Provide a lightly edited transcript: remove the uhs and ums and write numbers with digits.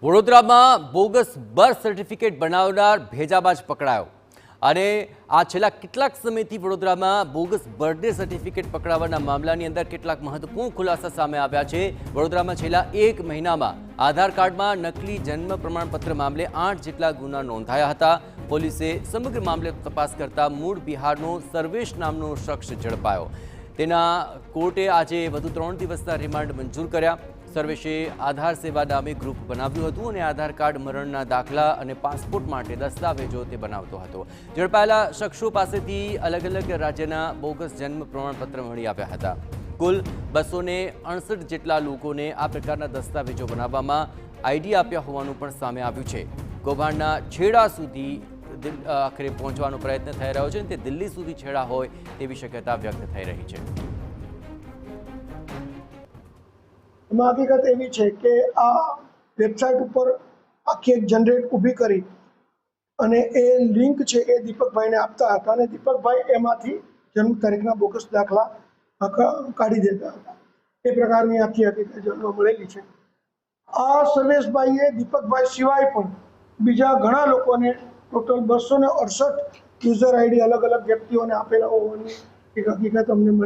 વડોદરામાં bogus birth certificate બનાવનાર ભેજાબાજ પકડાયો અને આ છેલ્લા કેટલાક સમયથી વડોદરામાં બોગસ બર્થડે સર્ટિફિકેટ પકડાવવાના મામલાની અંદર કેટલાક મહત્વપૂર્ણ ખુલાસા સામે આવ્યા છે। વડોદરામાં છેલ્લા એક મહિનામાં આધાર કાર્ડમાં નકલી જન્મ પ્રમાણપત્ર મામલે 8 જેટલા ગુના નોંધાયા હતા। પોલીસે સમગ્ર મામલે તપાસ કરતા મૂળ બિહારનો સર્વેશ નામનો શખ્સ ઝડપાયો। તેના કોર્ટે આજે વધુ 3 દિવસના રિમાન્ડ મંજૂર કર્યા। સર્વેશે આધાર સેવા નામે ગ્રુપ બનાવ્યું હતું અને આધાર કાર્ડ મરણના દાખલા અને પાસપોર્ટ માટે દસ્તાવેજો તે બનાવતો હતો। ઝડપાયેલા શખ્સો પાસેથી અલગ અલગ રાજ્યના બોગસ જન્મ પ્રમાણપત્ર મળી આવ્યા હતા। કુલ 268 જેટલા લોકોને આ પ્રકારના દસ્તાવેજો બનાવવામાં આઈડી આપ્યા હોવાનું પણ સામે આવ્યું છે। કૌભાંડના છેડા સુધી આખરે પહોંચવાનો પ્રયત્ન થઈ રહ્યો છે અને તે દિલ્હી સુધી છેડા હોય તેવી શક્યતા વ્યક્ત થઈ રહી છે। હકીકત એવી છે કે આ વેબસાઇટ ઉપર આખી એક જનરેટ ઊભી કરી અને એ લિંક છે એ દીપકભાઈને આપતા હતા અને દીપકભાઈ એમાંથી જન્મ તારીખના બોગસ દાખલા કાઢી દેતા હતા। એ પ્રકારની આખી હકીકત જાણવા મળેલી છે। આ સર્વેશભાઈએ દીપકભાઈ સિવાય પણ બીજા ઘણા લોકોને ટોટલ 268 યુઝર આઈડી અલગ અલગ વ્યક્તિઓને આપેલા હોવાની એક હકીકત અમને મળે।